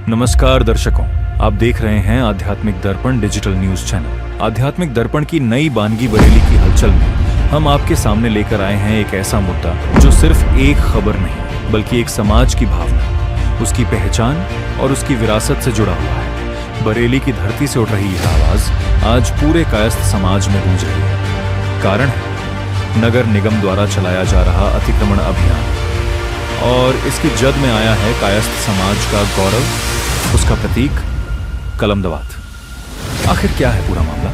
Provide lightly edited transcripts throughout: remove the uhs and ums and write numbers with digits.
नमस्कार दर्शकों, आप देख रहे हैं आध्यात्मिक दर्पण डिजिटल न्यूज चैनल। आध्यात्मिक दर्पण की नई बानगी बरेली की हलचल में हम आपके सामने लेकर आए हैं एक ऐसा मुद्दा जो सिर्फ एक खबर नहीं बल्कि एक समाज की भावना, उसकी पहचान और उसकी विरासत से जुड़ा हुआ है। बरेली की धरती से उठ रही यह आवाज आज पूरे कायस्थ समाज में गूंज रही है। कारण है नगर निगम द्वारा चलाया जा रहा अतिक्रमण अभियान, और इसकी जद में आया है कायस्थ समाज का गौरव, उसका प्रतीक कलम दवात। आखिर क्या है पूरा मामला?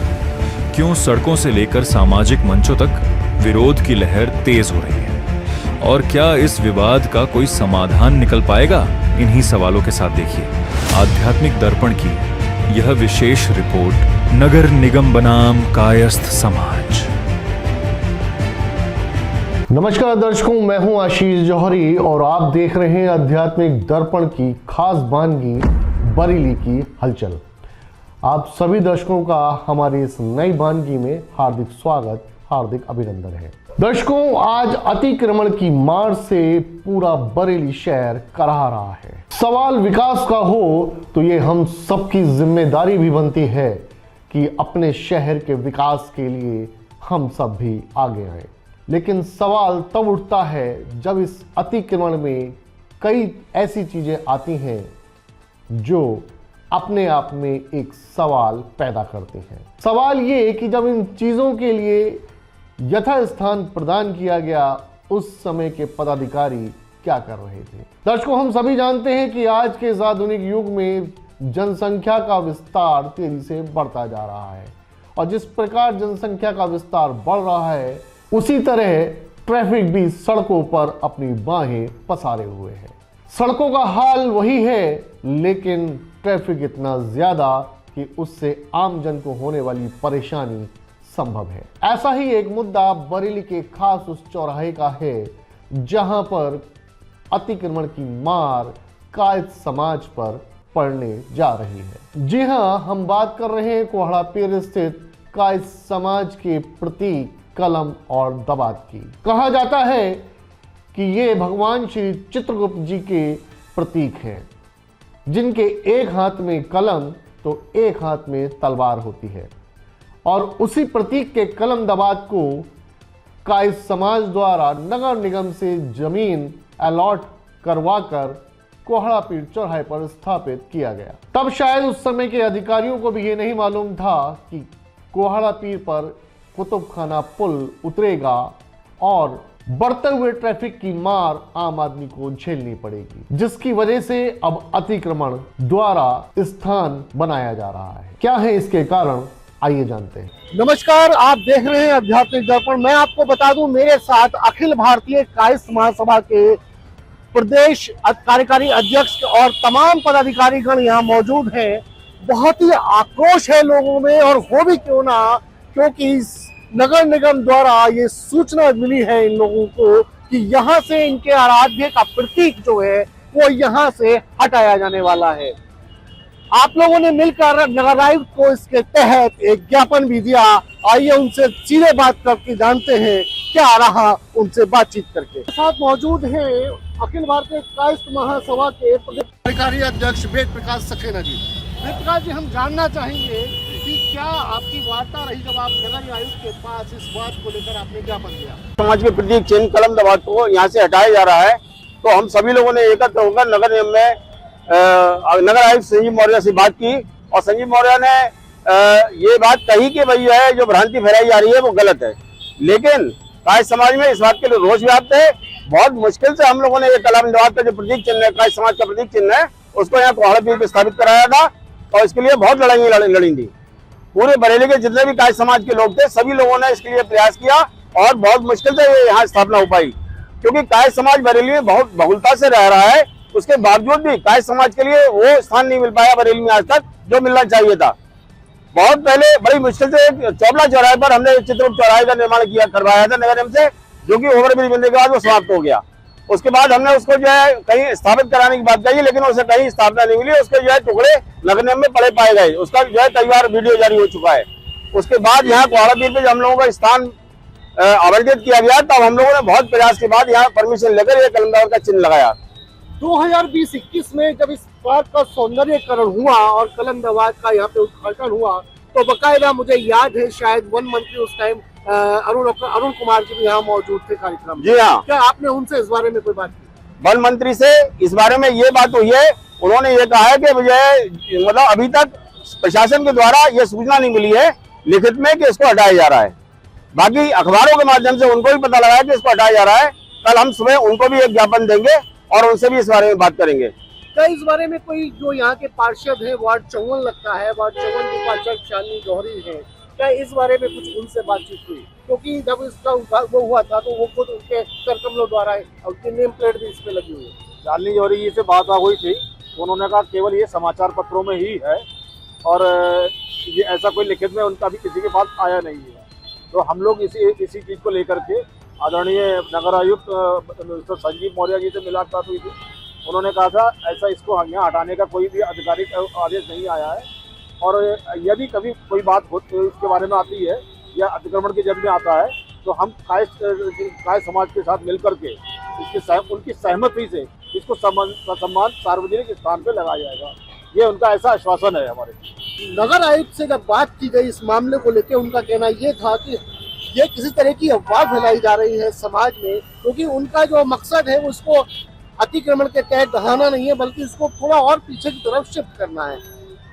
क्यों सड़कों से लेकर सामाजिक मंचों तक विरोध की लहर तेज हो रही है? और क्या इस विवाद का कोई समाधान निकल पाएगा? इन्हीं सवालों के साथ देखिए आध्यात्मिक दर्पण की यह विशेष रिपोर्ट, नगर निगम बनाम कायस्थ समाज। नमस्कार दर्शकों, मैं हूं आशीष जौहरी और आप देख रहे हैं आध्यात्मिक दर्पण की खास बानगी बरेली की हलचल। आप सभी दर्शकों का हमारी इस नई बानगी में हार्दिक स्वागत, हार्दिक अभिनंदन है। दर्शकों, आज अतिक्रमण की मार से पूरा बरेली शहर कराह रहा है। सवाल विकास का हो तो ये हम सबकी जिम्मेदारी भी बनती है कि अपने शहर के विकास के लिए हम सब भी आगे आए। लेकिन सवाल तब उठता है जब इस अतिक्रमण में कई ऐसी चीजें आती हैं जो अपने आप में एक सवाल पैदा करती हैं। सवाल ये कि जब इन चीजों के लिए यथास्थान प्रदान किया गया, उस समय के पदाधिकारी क्या कर रहे थे? दर्शकों, हम सभी जानते हैं कि आज के इस आधुनिक युग में जनसंख्या का विस्तार तेजी से बढ़ता जा रहा है, और जिस प्रकार जनसंख्या का विस्तार बढ़ रहा है उसी तरह ट्रैफिक भी सड़कों पर अपनी बाहें पसारे हुए है। सड़कों का हाल वही है, लेकिन ट्रैफिक इतना ज्यादा कि उससे आम जन को होने वाली परेशानी संभव है। ऐसा ही एक मुद्दा बरेली के खास उस चौराहे का है जहां पर अतिक्रमण की मार कायस्थ समाज पर पड़ने जा रही है। जी हां, हम बात कर रहे हैं कोहड़ा पीर स्थित कायस्थ समाज के प्रतीक कलम और दवात की। कहा जाता है कि ये भगवान श्री चित्रगुप्त जी के प्रतीक हैं, जिनके एक हाथ में कलम तो एक हाथ में तलवार होती है, और उसी प्रतीक के कलम दवात को कायस्थ समाज द्वारा नगर निगम से जमीन अलॉट करवाकर कोहड़ा पीर चौराहे पर स्थापित किया गया। तब शायद उस समय के अधिकारियों को भी ये नहीं मालूम था कि कोहड़ा पीर पर कुतुबखाना पुल उतरेगा और बढ़ते हुए ट्रैफिक की मार आम आदमी को झेलनी पड़ेगी, जिसकी वजह से अब अतिक्रमण द्वारा स्थान बनाया जा रहा है। क्या है इसके कारण, आइए जानते हैं। नमस्कार, आप देख रहे हैं आध्यात्मिक दर्पण। मैं आपको बता दूं, मेरे साथ अखिल भारतीय कायस्थ महासभा के प्रदेश कार्यकारी अध्यक्ष और तमाम पदाधिकारीगण यहाँ मौजूद हैं। बहुत ही आक्रोश है लोगों में, और हो भी क्यों ना, क्योंकि नगर निगम द्वारा ये सूचना मिली है इन लोगों को कि यहाँ से इनके आराध्य का प्रतीक जो है वो यहाँ से हटाया जाने वाला है। आप लोगों ने मिलकर नगर आयुक्त को इसके तहत एक ज्ञापन भी दिया। आइए उनसे सीधे बात करके जानते हैं क्या रहा उनसे बातचीत करके। साथ मौजूद हैं अखिल भारतीय कायस्थ महासभा के प्रदेश कार्यकारी अध्यक्ष वेद प्रकाश सक्सेना जी। वेद प्रकाश जी, हम जानना चाहेंगे कि क्या आपकी वार्ता रही जब आप नगर आयुक्त के पास इस बात को लेकर आपने ज्ञापन दिया? समाज के प्रतीक चिन्ह कलम दवात को यहाँ से हटाया जा रहा है, तो हम सभी लोगों ने एकत्र होकर नगर निगम में नगर आयुक्त संजीव मौर्य से बात की, और संजीव मौर्य ने ये बात कही कि भाई है जो भ्रांति फैलाई जा रही है वो गलत है। लेकिन कायस्थ समाज में इस बात के लिए रोष व्याप्त है। बहुत मुश्किल से हम लोगों ने ये कलम दवात का जो प्रतीक चिन्ह है, कायस्थ समाज का प्रतीक चिन्ह है, उसको यहाँ कोहड़ा पीर पे स्थापित कराया था, और इसके लिए बहुत लड़ाई लड़ी थी। पूरे बरेली के जितने भी कायस्थ समाज के लोग थे, सभी लोगों ने इसके लिए प्रयास किया, और बहुत मुश्किल से ये यहाँ स्थापना हो पाई, क्योंकि कायस्थ समाज बरेली में बहुत बहुलता से रह रहा है। उसके बावजूद भी कायस्थ समाज के लिए वो स्थान नहीं मिल पाया बरेली में आज तक जो मिलना चाहिए था। बहुत पहले बड़ी मुश्किल से चौबला चौराहे पर हमने चित्रगुप्त चौराहे का निर्माण करवाया था नगर निगम से, जो कि ओवरब्रिज बनने के बाद वो समाप्त हो गया। उसके बाद हमने उसको जो है कहीं स्थापित कराने की बात कही, लेकिन उसे कहीं स्थापना नहीं मिली। उसके जो है टुकड़े नगर निगम में पड़े पाए गए। उसका जो है कई बार वीडियो जारी हो चुका है। उसके बाद यहाँ कोहड़ा पीर पे जब हम लोगों का स्थान आवंटित किया गया, तब हम लोगों ने बहुत प्रयास के बाद यहाँ परमिशन लेकर ये कलम दवात का चिन्ह लगाया। 2020-21 में जब इस पार्क का सौंदर्यकरण हुआ और कलम दवात का यहाँ पे उद्घाटन हुआ तो बकायदा मुझे याद है शायद वन मंत्री उस टाइम अरुण कुमार जी भी यहाँ मौजूद थे कार्यक्रम में। जी हाँ, क्या आपने उनसे इस बारे में कोई बात की? वन मंत्री से इस बारे में ये बात हुई है, उन्होंने ये कहा है कि मुझे मतलब अभी तक प्रशासन के द्वारा ये सूचना नहीं मिली है लिखित में कि इसको हटाया जा रहा है। बाकी अखबारों के माध्यम से उनको भी पता लगा है कि इसको हटाया जा रहा है। कल हम सुबह उनको भी एक ज्ञापन देंगे और उनसे भी इस बारे में बात करेंगे। क्या इस बारे में कोई जो यहाँ के पार्षद है वार्ड 54 लगता है, वार्ड 54 की पार्षद शालिनी जौहरी है, क्या इस बारे में कुछ उनसे बातचीत हुई? क्योंकि जब इसका वो हुआ था तो वो खुद उनके करकमलों द्वारा उनकी नेम प्लेट भी इस पे लगी हुई है। शालिनी जौहरी जी से बात हुई थी, उन्होंने कहा केवल ये समाचार पत्रों में ही है और ये ऐसा कोई लिखित में उनका भी किसी के पास आया नहीं है। तो हम लोग इसी चीज़ को लेकर के आदरणीय नगर आयुक्त मिस्टर संजीव मौर्य जी से मुलाकात हुई थी। उन्होंने कहा था ऐसा इसको यहाँ हटाने का कोई भी आधिकारिक आदेश नहीं आया है और यदि कभी कोई बात इसके बारे में आती है या अतिक्रमण के जब में आता है तो हम काय समाज के साथ मिलकर के उनकी सहमति से इसको सम्मान सार्वजनिक स्थान पे लगाया जाएगा। ये उनका ऐसा आश्वासन है हमारे। नगर आयुक्त से जब बात की गई इस मामले को लेकर उनका कहना ये था कि ये किसी तरह की अफवाह फैलाई जा रही है समाज में, क्योंकि उनका जो मकसद है वो उसको अतिक्रमण के तहत दहाना नहीं है बल्कि इसको थोड़ा और पीछे की तरफ शिफ्ट करना है।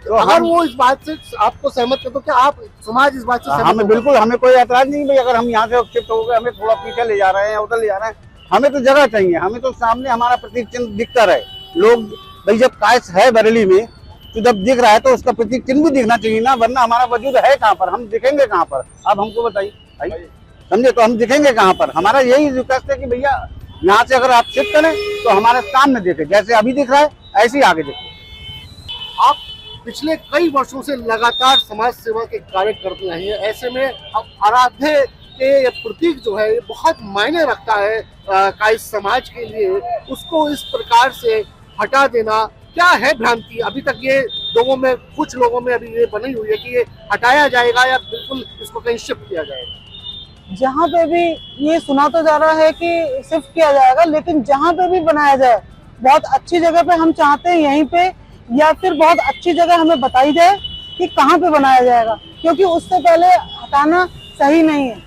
तो अगर वो इस बात से आपको सहमत है तो क्या आप समाज इस बात से सहमत? हमें बिल्कुल, हमें कोई ऐतराज नहीं भाई, अगर हम यहाँ से शिफ्ट हो गए, हमें थोड़ा पीछे ले जा रहे हैं, उधर ले जा रहे हैं, हमें तो जगह चाहिए, हमें तो सामने हमारा प्रतीक चिन्ह दिखता रहे। लोग भाई जब कायस है बरेली में तो जब दिख रहा है तो उसका प्रतीक चिन्ह भी दिखना चाहिए ना, वरना हमारा वजूद है कहाँ पर, हम दिखेंगे कहाँ पर? आप हमको बताइए भाई, समझे? तो हम दिखेंगे कहाँ पर? हमारा यही रिक्वेस्ट है कि भैया यहाँ से अगर आप शिफ्ट करें तो हमारे सामने देखें, जैसे अभी दिख रहा है ऐसे ही आगे देखें। आप पिछले कई वर्षों से लगातार समाज सेवा के कार्य करते रहे हैं, ऐसे में अब आराध्य के प्रतीक जो है बहुत मायने रखता है कायस्थ समाज के लिए, उसको इस प्रकार से हटा देना क्या है भ्रांति? अभी तक ये लोगों में, कुछ लोगों में अभी ये बनी हुई है कि ये हटाया जाएगा या बिल्कुल इसको कहीं शिफ्ट किया जाएगा। जहाँ पे भी ये सुना तो जा रहा है कि शिफ्ट किया जाएगा, लेकिन जहाँ पे भी बनाया जाए बहुत अच्छी जगह पे हम चाहते हैं यहीं पे, या फिर बहुत अच्छी जगह हमें बताई जाए कि कहाँ पे बनाया जाएगा, क्योंकि उससे पहले हटाना सही नहीं है।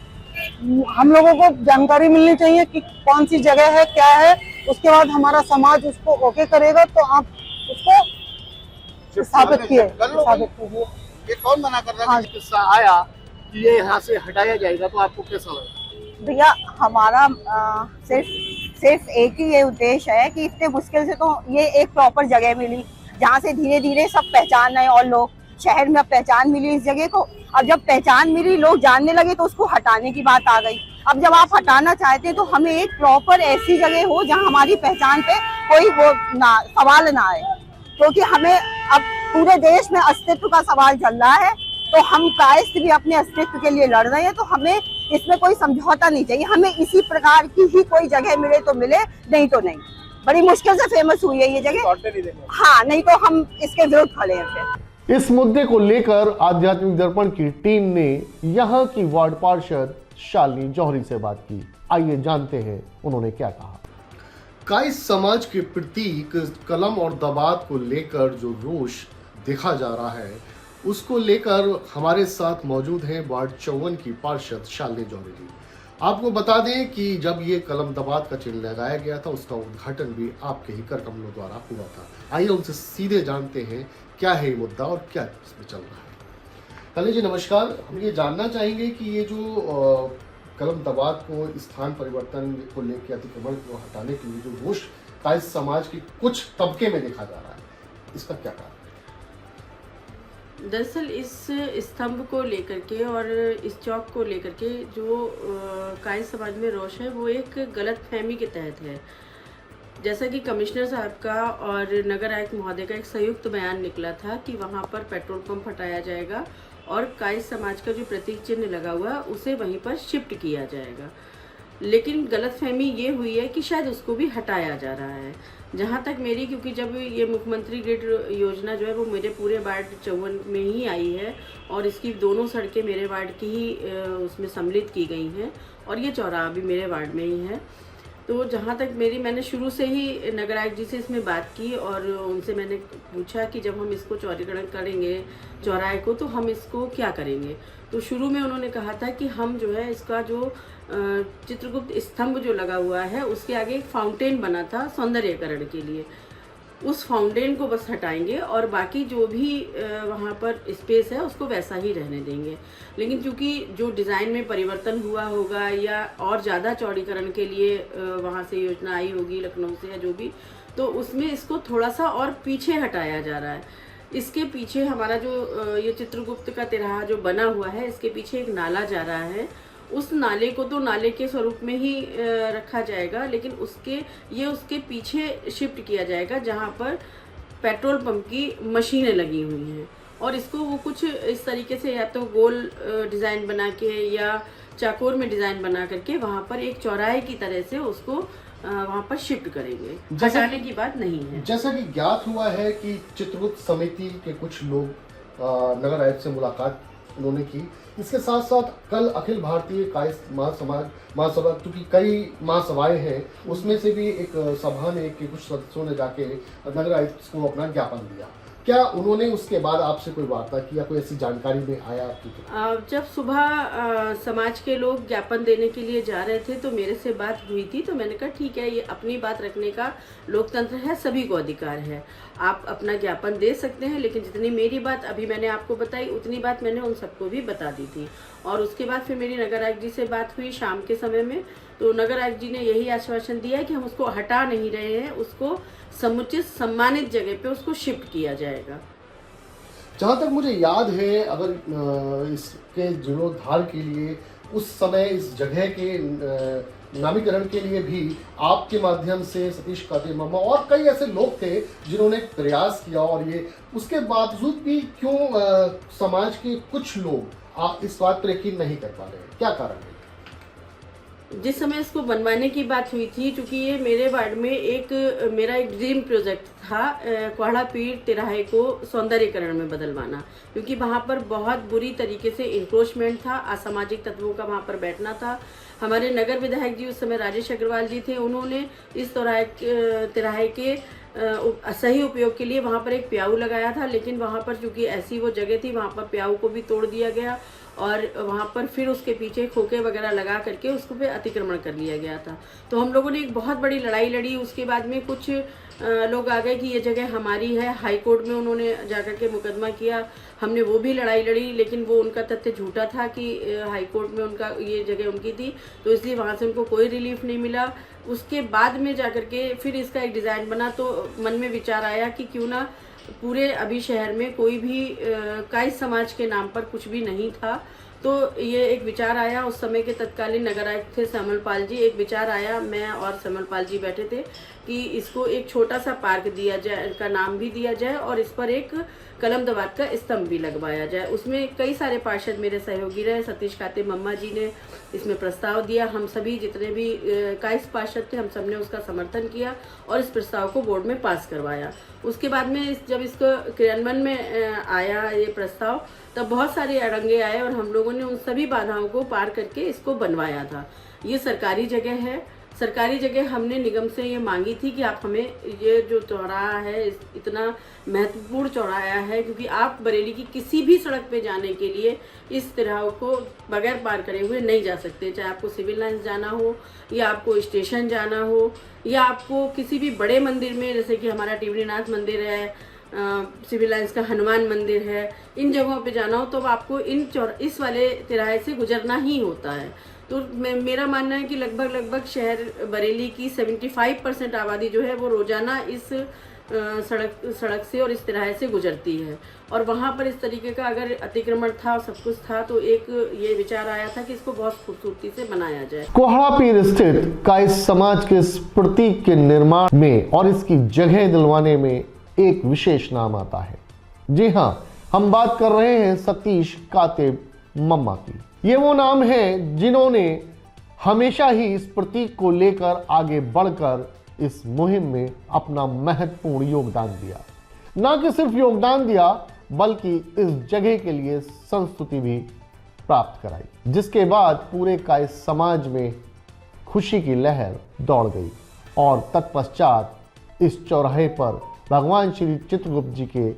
हम लोगों को जानकारी मिलनी चाहिए कि कौन सी जगह है, क्या है, उसके बाद हमारा समाज उसको ओके करेगा तो आप उसको स्थापित कीजिए। ये कौन मना कर रहा है? किस्सा आया कि ये यहाँ से हटाया जाएगा तो आपको कैसा लगा? भैया हमारा सिर्फ एक ही ये उद्देश्य है कि इतने मुश्किल से तो ये एक प्रॉपर जगह मिली जहाँ से धीरे धीरे सब पहचान रहे और लोग शहर में अब पहचान मिली इस जगह को। अब जब पहचान मिली, लोग जानने लगे तो उसको हटाने की बात आ गई। अब जब आप हटाना चाहते हैं तो हमें एक प्रॉपर ऐसी जगह हो जहाँ हमारी पहचान पे कोई वो ना सवाल ना आए, क्योंकि हमें अब पूरे देश में अस्तित्व का सवाल चल रहा है। तो हम कायस्थ भी अपने अस्तित्व के लिए लड़ रहे हैं, तो हमें इसमें कोई समझौता नहीं चाहिए। हमें इसी प्रकार की ही कोई जगह मिले तो मिले, नहीं तो नहीं। बड़ी मुश्किल से फेमस हुई है ये जगह, हाँ, नहीं तो हम इसके विरुद्ध खड़े हैं फिर। इस मुद्दे को लेकर आध्यात्मिक दर्पण की टीम ने यहाँ की वार्ड पार्षद शालिनी जौहरी से बात की। आइए जानते हैं उन्होंने क्या कहा। कायस्थ समाज के प्रतीक कलम और दबात को लेकर जो रोष देखा जा रहा है, उसको लेकर हमारे साथ मौजूद हैं वार्ड 54 की पार्षद शालिनी जौहरी जी। आपको बता दें कि जब ये कलम दबात का चिन्ह लगाया गया था, उसका उद्घाटन भी आपके ही करकमलों द्वारा हुआ था। आइए उनसे सीधे जानते हैं क्या है ये मुद्दा और क्या इसमें चल रहा है। कले जी नमस्कार, हम ये जानना चाहेंगे कि ये जो कलम दबात को स्थान परिवर्तन को लेकर अतिक्रमण को हटाने के लिए जो रोष कायस्थ समाज के कुछ तबके में देखा जा रहा है, इसका क्या कारण है? दरअसल इस स्तंभ को लेकर के और इस चौक को लेकर के जो कायस्थ समाज में रोष है वो एक गलत फहमी के तहत है। जैसा कि कमिश्नर साहब का और नगर आयुक्त महोदय का एक संयुक्त बयान निकला था कि वहाँ पर पेट्रोल पंप हटाया जाएगा और कायस्थ समाज का जो प्रतीक चिन्ह लगा हुआ है उसे वहीं पर शिफ्ट किया जाएगा, लेकिन गलतफहमी ये हुई है कि शायद उसको भी हटाया जा रहा है। जहाँ तक मेरी, क्योंकि जब ये मुख्यमंत्री ग्रिड योजना जो है वो मेरे पूरे वार्ड 54 में ही आई है और इसकी दोनों सड़कें मेरे वार्ड की ही उसमें सम्मिलित की गई हैं और ये चौराहा भी मेरे वार्ड में ही है। तो जहाँ तक मैंने शुरू से ही नगर आयुक्त जी से इसमें बात की और उनसे मैंने पूछा कि जब हम इसको चौड़ीकरण करेंगे चौराहे को, तो हम इसको क्या करेंगे। तो शुरू में उन्होंने कहा था कि हम जो है इसका जो चित्रगुप्त स्तंभ जो लगा हुआ है उसके आगे एक फाउंटेन बना था सौंदर्यकरण के लिए, उस फाउंटेन को बस हटाएंगे और बाकी जो भी वहाँ पर स्पेस है उसको वैसा ही रहने देंगे। लेकिन चूंकि जो डिज़ाइन में परिवर्तन हुआ होगा या और ज़्यादा चौड़ीकरण के लिए वहाँ से योजना आई होगी लखनऊ से या जो भी, तो उसमें इसको थोड़ा सा और पीछे हटाया जा रहा है। इसके पीछे हमारा जो ये चित्रगुप्त का तिराहा जो बना हुआ है, इसके पीछे एक नाला जा रहा है, उस नाले को तो नाले के स्वरूप में ही रखा जाएगा, लेकिन उसके पीछे शिफ्ट किया जाएगा जहाँ पर पेट्रोल पंप की मशीनें लगी हुई हैं। और इसको वो कुछ इस तरीके से या तो गोल डिज़ाइन बना के या चाकोर में डिज़ाइन बना करके वहाँ पर एक चौराहे की तरह से उसको वहाँ पर शिफ्ट करेंगे, हटाने की बात नहीं है। जैसा कि ज्ञात हुआ है कि चित्रगुप्त समिति के कुछ लोग नगर आयुक्त से मुलाकात उन्होंने की, इसके साथ साथ कल अखिल भारतीय कायस्थ महासभा, क्योंकि कई महासभाएं हैं, उसमें से भी एक सभा में के कुछ सदस्यों ने जाके नगर आयुक्त को अपना ज्ञापन दिया। क्या उन्होंने उसके बाद आपसे कोई वार्ता की या कोई ऐसी जानकारी में आया आपकी? जब सुबह समाज के लोग ज्ञापन देने के लिए जा रहे थे तो मेरे से बात हुई थी, तो मैंने कहा ठीक है, ये अपनी बात रखने का लोकतंत्र है, सभी को अधिकार है, आप अपना ज्ञापन दे सकते हैं। लेकिन जितनी मेरी बात अभी मैंने आपको बताई उतनी बात मैंने उन सबको भी बता दी थी। और उसके बाद फिर मेरी नगर आयुक्त जी से बात हुई शाम के समय में, तो नगर आयुक्त जी ने यही आश्वासन दिया कि हम उसको हटा नहीं रहे हैं, उसको समुचित सम्मानित जगह पे उसको शिफ्ट किया जाएगा। जहाँ तक मुझे याद है, अगर इसके जीर्णोद्धार के लिए उस समय इस जगह के नामीकरण के लिए भी आपके माध्यम से सतीश काते मम्मा और कई ऐसे लोग थे जिन्होंने प्रयास किया, और ये उसके बावजूद भी क्यों समाज के कुछ लोग इस बात पर यकीन नहीं कर पा रहे, क्या कारण है? जिस समय इसको बनवाने की बात हुई थी, क्योंकि ये मेरे वार्ड में मेरा एक ड्रीम प्रोजेक्ट था कोहड़ा पीर तिराहे को सौंदर्यकरण में बदलवाना, क्योंकि वहाँ पर बहुत बुरी तरीके से इंक्रोचमेंट था, असामाजिक तत्वों का वहाँ पर बैठना था। हमारे नगर विधायक जी उस समय राजेश अग्रवाल जी थे, उन्होंने इस तिराहे के सही उपयोग के लिए वहाँ पर एक प्याऊ लगाया था, लेकिन वहाँ पर चूंकि ऐसी वो जगह थी, वहाँ पर प्याऊ को भी तोड़ दिया गया और वहाँ पर फिर उसके पीछे खोखे वगैरह लगा करके उसको पे अतिक्रमण कर लिया गया था। तो हम लोगों ने एक बहुत बड़ी लड़ाई लड़ी। उसके बाद में कुछ लोग आ गए कि ये जगह हमारी है, हाई कोर्ट में उन्होंने जाकर के मुकदमा किया, हमने वो भी लड़ाई लड़ी, लेकिन वो उनका तथ्य झूठा था कि हाई कोर्ट में उनका ये जगह उनकी थी, तो इसलिए वहाँ से उनको कोई रिलीफ नहीं मिला। उसके बाद में जाकर के फिर इसका एक डिज़ाइन बना, तो मन में विचार आया कि क्यों ना पूरे अभी शहर में कोई भी कायस्थ समाज के नाम पर कुछ भी नहीं था, तो ये एक विचार आया। उस समय के तत्कालीन नगर आयुक्त थे श्यामल पाल जी, एक विचार आया, मैं और श्यामल पाल जी बैठे थे कि इसको एक छोटा सा पार्क दिया जाए, इनका नाम भी दिया जाए और इस पर एक कलम दवात का स्तंभ भी लगवाया जाए। उसमें कई सारे पार्षद मेरे सहयोगी रहे, सतीश काते मम्मा जी ने इसमें प्रस्ताव दिया, हम सभी जितने भी कायस्थ पार्षद थे हम सब ने उसका समर्थन किया और इस प्रस्ताव को बोर्ड में पास करवाया। उसके बाद में जब इसको क्रियान्वयन में आया ये प्रस्ताव, तब बहुत सारे अड़ंगे आए और हम लोगों ने उन सभी बाधाओं को पार करके इसको बनवाया था। ये सरकारी जगह है, सरकारी जगह हमने निगम से ये मांगी थी कि आप हमें ये जो चौराहा है, इतना महत्वपूर्ण चौराहा है, क्योंकि आप बरेली की किसी भी सड़क पे जाने के लिए इस तरह को बगैर पार करे हुए नहीं जा सकते, चाहे आपको सिविल लाइन्स जाना हो या आपको स्टेशन जाना हो या आपको किसी भी बड़े मंदिर में, जैसे कि हमारा टिवरीनाथ मंदिर है, सिविल लाइन्स का हनुमान मंदिर है, इन जगहों पे जाना हो तो आपको इस वाले तिराहे से गुजरना ही होता है। तो मेरा मानना है कि लगभग शहर बरेली की 75% आबादी जो है वो रोजाना इस सड़क से और इस तिराहे से गुजरती है, और वहाँ पर इस तरीके का अगर अतिक्रमण था और सब कुछ था, तो एक ये विचार आया था कि इसको बहुत खूबसूरती से बनाया जाए। कोहड़ा पीर स्थित कायस्थ समाज के इस प्रतीक के निर्माण में और इसकी जगह दिलवाने में एक विशेष नाम आता है। जी हाँ, हम बात कर रहे हैं सतीश काते मम्मा की। ये वो नाम है जिन्होंने हमेशा ही इस प्रतीक को लेकर आगे बढ़कर इस मुहिम में अपना महत्वपूर्ण योगदान दिया। ना कि सिर्फ योगदान दिया, बल्कि इस जगह के लिए संस्तुति भी प्राप्त कराई, जिसके बाद पूरे कायस्थ समाज में खुशी की लहर दौड़ गई और तत्पश्चात इस चौराहे पर भगवान श्री चित्रगुप्त जी के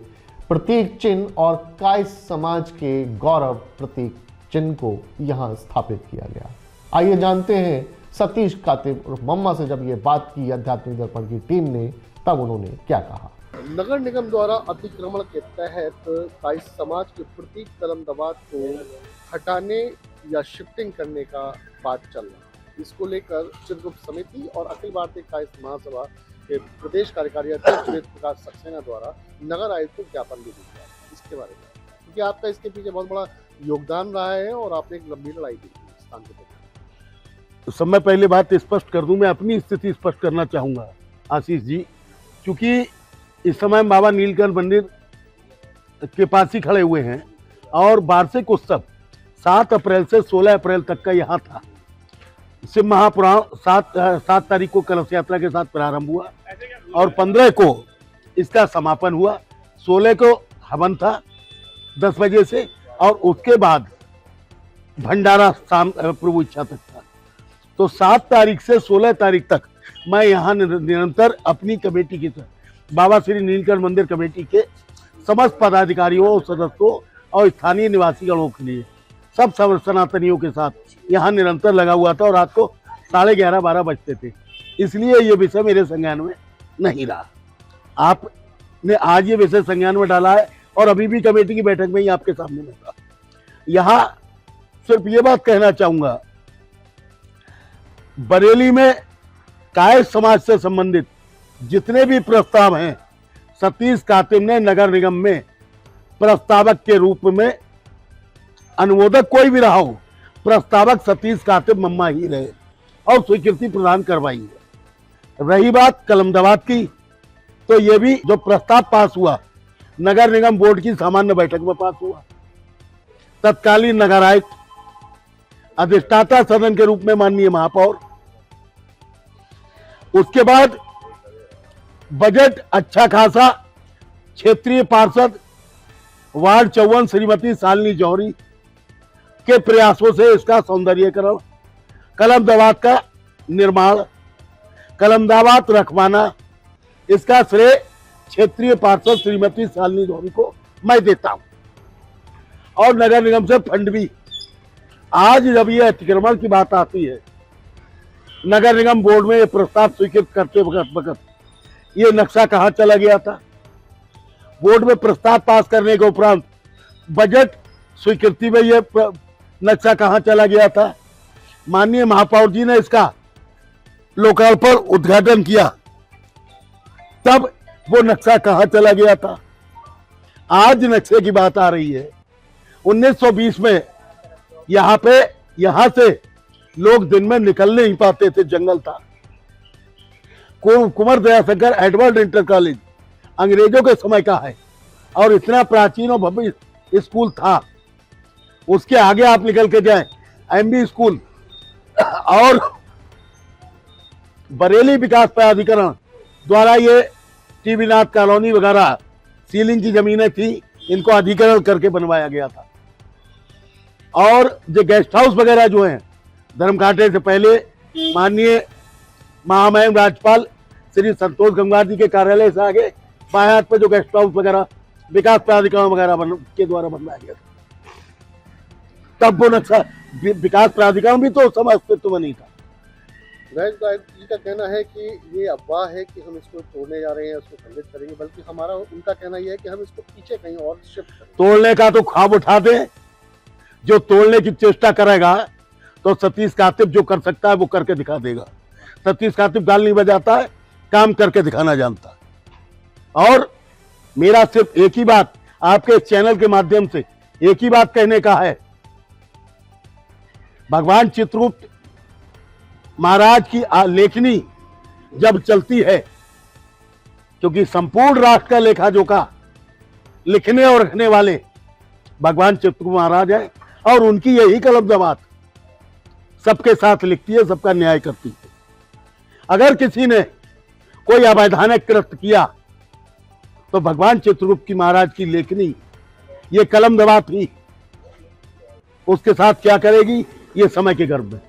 प्रतीक चिन्ह और कायस्थ समाज के गौरव प्रतीक चिन्ह को यहां स्थापित किया गया। आइए जानते हैं सतीश कातिब और मम्मा से जब ये बात की आध्यात्मिक दर्पण की टीम ने, तब उन्होंने क्या कहा। नगर निगम द्वारा अतिक्रमण के तहत कायस्थ समाज के प्रतीक कलमदवात को हटाने या शिफ्टिंग करने का बात चल रहा है। इसको लेकर चित्रगुप्त समिति और अखिल भारतीय कायस्थ महासभा के प्रदेश कार्यकारी अध्यक्ष वेद प्रकाश सक्सेना द्वारा नगर आयुक्त को ज्ञापन भी दिया है इसके बारे में, क्योंकि आपका इसके पीछे बहुत बड़ा योगदान रहा है और आपने एक लंबी लड़ाई दी इस स्थान के तो सब मैं पहले बात स्पष्ट कर दूं, मैं अपनी स्थिति स्पष्ट करना चाहूँगा आशीष जी, क्योंकि इस समय बाबा नीलकंठ मंदिर के पास ही खड़े हुए हैं और वार्षिक उत्सव 7 अप्रैल से 16 अप्रैल तक का यहाँ था। शिव महापुराण 7 तारीख को कलश यात्रा के साथ प्रारंभ हुआ और 15 को इसका समापन हुआ। 16 को हवन था 10 बजे से और उसके बाद भंडारा शाम प्रभु इच्छा तक था। तो 7 तारीख से 16 तारीख तक मैं यहाँ निरंतर अपनी कमेटी की तरफ बाबा श्री नीलकंठ मंदिर कमेटी के समस्त पदाधिकारियों, सदस्यों और स्थानीय निवासीगणों के लिए सब सनातनियों के साथ यहाँ निरंतर लगा हुआ था और रात को 11:30-12 बजते थे। इसलिए ये विषय मेरे संज्ञान में नहीं रहा। आपने आज ये विषय संज्ञान में डाला है और अभी भी कमेटी की बैठक में ही आपके सामने में था। यहाँ सिर्फ ये बात कहना चाहूँगा, बरेली में कायस्थ समाज से संबंधित जितने भी प्रस्ताव हैं, सतीश कातिब ने नगर निगम में प्रस्तावक के रूप में, अनुमोदक कोई भी रहा हो, प्रस्तावक सतीश कातिब मम्मा ही रहे और स्वीकृति प्रदान करवाई है। रही बात कलमदवात की, तो ये भी जो प्रस्ताव पास हुआ नगर निगम बोर्ड की सामान्य बैठक में पास हुआ। तत्कालीन नगर आयुक्त, अधिष्ठाता सदन के रूप में माननीय महापौर, उसके बाद बजट अच्छा खासा क्षेत्रीय पार्षद वार्ड 54 श्रीमती शालिनी जौहरी के प्रयासों से इसका सौंदर्यीकरण, कलमदवात का निर्माण, कलमदवात रखवाना, इसका श्रेय क्षेत्रीय पार्षद श्रीमती शालिनी जौहरी को मैं देता हूं। और नगर निगम से फंड भी। आज जब ये अतिक्रमण की बात आती है, नगर निगम बोर्ड में ये प्रस्ताव स्वीकृत करते वक्त ये नक्शा कहाँ चला गया था? बोर्ड में प्रस्ताव पास करने के उपरांत बजट स्वीकृति में ये नक्शा कहाँ चला गया था? माननीय महापौर जी ने इसका लोकार्पण उद्घाटन किया, तब वो नक्शा कहाँ चला गया था? आज नक्शे की बात आ रही है। 1920 में यहाँ से लोग दिन में निकल नहीं पाते थे, जंगल था। कुंवर दयाशंकर एडवर्ड इंटर कॉलेज अंग्रेजों के समय का है और इतना प्राचीन और भव्य स्कूल था। उसके आगे आप निकल के जाएं, एमबी स्कूल और बरेली विकास प्राधिकरण द्वारा ये टीबी नाथ कॉलोनी वगैरह सीलिंग की जमीनें थी, इनको अधिग्रहण करके बनवाया गया था। और जो गेस्ट हाउस वगैरह जो हैं, धर्मघाटे से पहले माननीय महामहिम राज्यपाल श्री संतोष गंगवार जी के कार्यालय से आगे बाएं हाथ पे जो गेस्ट हाउस वगैरह विकास प्राधिकरण वगैरह के द्वारा बनवाया गया था, तब वो नक्शा विकास प्राधिकरण भी तो उस समय अस्तित्व में नहीं था। जी का कहना है कि ये अफवाह है कि हम इसको तोड़ने जा रहे हैं, इसको खंडित करेंगे, बल्कि हमारा उनका कहना यह है कि हम इसको पीछे कहीं और शिफ्ट करें। तोड़ने का तो ख्वाब उठा दें, जो तोड़ने की चेष्टा करेगा तो सतीश कातिब जो कर सकता है वो करके दिखा देगा। सतीश कातिब गाल नहीं बजाता है, काम करके दिखाना जानता है। और मेरा सिर्फ एक ही बात आपके चैनल के माध्यम से एक ही बात कहने का है, भगवान चित्रगुप्त महाराज की लेखनी जब चलती है, क्योंकि संपूर्ण राष्ट्र का लेखा जोखा लिखने और रखने वाले भगवान चित्रगुप्त महाराज हैं और उनकी यही कलमदवात सबके साथ लिखती है, सबका न्याय करती है। अगर किसी ने कोई अवैधानिक कृत्य किया तो भगवान चित्रगुप्त की महाराज की लेखनी ये कलमदवात ही उसके साथ क्या करेगी, ये समय के गर्भ में।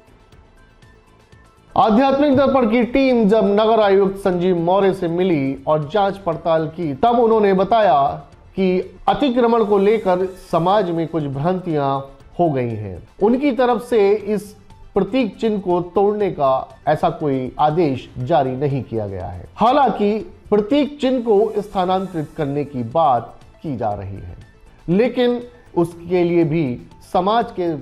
आध्यात्मिक दर्पण की टीम जब नगर आयुक्त संजीव मौर्य से मिली और जांच पड़ताल की, तब उन्होंने बताया कि अतिक्रमण को लेकर समाज में कुछ भ्रांतियां हो गई हैं। उनकी तरफ से इस प्रतीक चिन्ह को तोड़ने का ऐसा कोई आदेश जारी नहीं किया गया है। हालांकि प्रतीक चिन्ह को स्थानांतरित करने की बात की जा रही है, लेकिन उसके लिए भी समाज के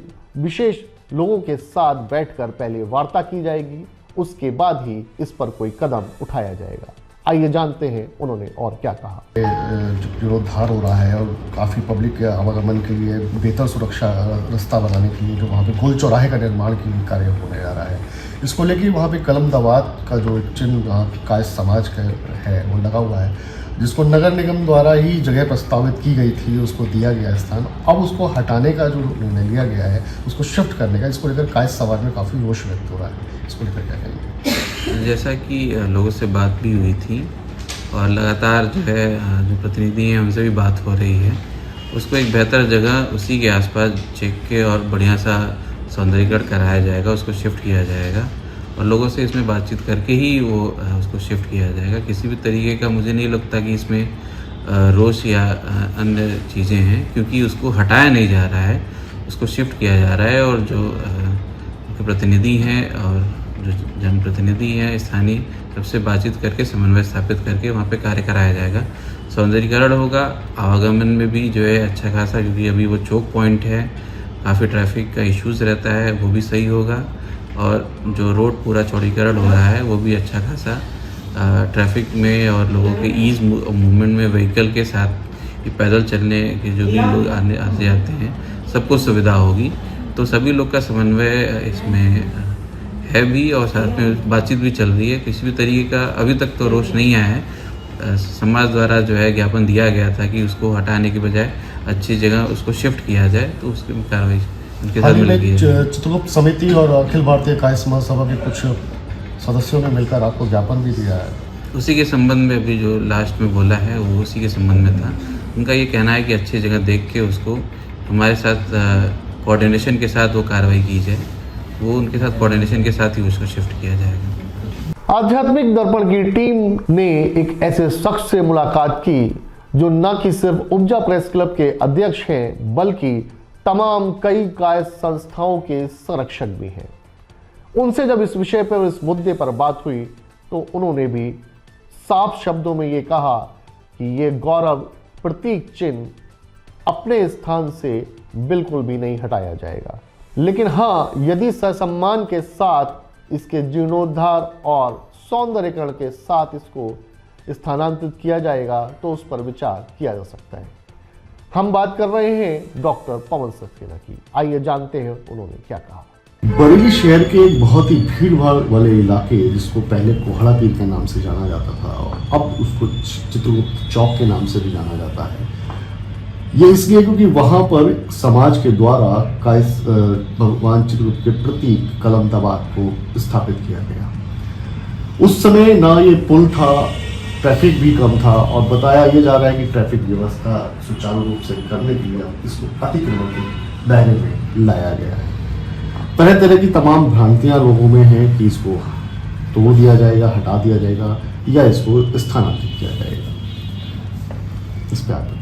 विशेष लोगों के साथ बैठकर पहले वार्ता की जाएगी, उसके बाद ही इस पर कोई कदम उठाया जाएगा। आइए जानते हैं उन्होंने और क्या कहा। जीर्णोद्धार हो रहा है और काफ़ी पब्लिक के आवागमन के लिए बेहतर सुरक्षा रास्ता बनाने के लिए जो वहाँ पे गोल चौराहे का निर्माण के लिए कार्य होने जा रहा है, इसको लेकर वहाँ पे कलम दवात का जो चिन्ह वहाँ कायस्थ समाज का है वो लगा हुआ है, जिसको नगर निगम द्वारा ही जगह प्रस्तावित की गई थी, उसको दिया गया स्थान। अब उसको हटाने का जो निर्णय लिया गया है, उसको शिफ्ट करने का, इसको लेकर कायस्थ समाज में काफ़ी रोष व्यक्त हो रहा है। इसको लेकर क्या कहेंगे? जैसा कि लोगों से बात भी हुई थी और लगातार जो है जो प्रतिनिधि हैं उनसे भी बात हो रही है, उसको एक बेहतर जगह उसी के आसपास चेक के और बढ़िया सा सौंदर्यीकरण कराया जाएगा, उसको शिफ्ट किया जाएगा और लोगों से इसमें बातचीत करके ही वो उसको शिफ्ट किया जाएगा। किसी भी तरीके का मुझे नहीं लगता कि इसमें रोष या अन्य चीज़ें हैं, क्योंकि उसको हटाया नहीं जा रहा है, उसको शिफ्ट किया जा रहा है और जो प्रतिनिधि हैं और जो जनप्रतिनिधि हैं स्थानीय, सबसे बातचीत करके समन्वय स्थापित करके वहाँ पे कार्य कराया जाएगा। सौंदर्यीकरण होगा, आवागमन में भी जो है अच्छा खासा, क्योंकि अभी वो चौक पॉइंट है, काफ़ी ट्रैफिक का इश्यूज़ रहता है, वो भी सही होगा और जो रोड पूरा चौड़ीकरण हो रहा है वो भी अच्छा खासा ट्रैफिक में और लोगों के ईज़ मूवमेंट में व्हीकल के साथ ये पैदल चलने के जो भी लोग आते जाते हैं सबको सुविधा होगी। तो सभी लोग का समन्वय इसमें है भी और साथ में बातचीत भी चल रही है। किसी भी तरीके का अभी तक तो रोष नहीं आया है। समाज द्वारा जो है ज्ञापन दिया गया था कि उसको हटाने के बजाय अच्छी जगह उसको शिफ्ट किया जाए, तो उसकी कार्रवाई उनके साथ मिलेगी। चित्रगुप्त समिति और अखिल भारतीय कायस्थ महासभा के कुछ सदस्यों ने मिलकर आपको ज्ञापन भी दिया है, उसी के संबंध में अभी जो लास्ट में बोला है वो उसी के संबंध में था। उनका ये कहना है कि अच्छी जगह देख के उसको हमारे साथ कोऑर्डिनेशन के साथ वो कार्रवाई की जाए, वो उनके साथ कोऑर्डिनेशन के साथ ही उसको शिफ्ट किया जाएगा। आध्यात्मिक दर्पण की टीम ने एक ऐसे शख्स से मुलाकात की जो न कि सिर्फ उपजा प्रेस क्लब के अध्यक्ष हैं, बल्कि तमाम कई कायस्थ संस्थाओं के संरक्षक भी हैं। उनसे जब इस विषय पर, इस मुद्दे पर बात हुई, तो उन्होंने भी साफ शब्दों में ये कहा कि ये गौरव प्रतीक चिन्ह अपने स्थान से बिल्कुल भी नहीं हटाया जाएगा, लेकिन हाँ, यदि ससम्मान के साथ इसके जीर्णोद्धार और सौंदर्यीकरण के साथ इसको स्थानांतरित किया जाएगा तो उस पर विचार किया जा सकता है। हम बात कर रहे हैं डॉक्टर पवन सक्सेना की। आइए जानते हैं उन्होंने क्या कहा। बरेली शहर के एक बहुत ही भीड़ भाड़ वाले इलाके, जिसको पहले कोहड़ा पीर के नाम से जाना जाता था और अब उसको चित्रगुप्त चौक के नाम से भी जाना जाता है, ये इसलिए क्योंकि वहाँ पर समाज के द्वारा कायस्थ भगवान चित्रगुप्त के प्रतीक कलम दवात को स्थापित किया गया। उस समय ना ये पुल था, ट्रैफिक भी कम था और बताया ये जा रहा है कि ट्रैफिक व्यवस्था सुचारू रूप से करने के लिए इसको अतिक्रमण के दायरे में लाया गया है। तरह तरह की तमाम भ्रांतियां लोगों में हैं कि इसको तोड़ दिया जाएगा, हटा दिया जाएगा या इसको स्थानांतरित किया जाएगा। इस पर आप बताइए।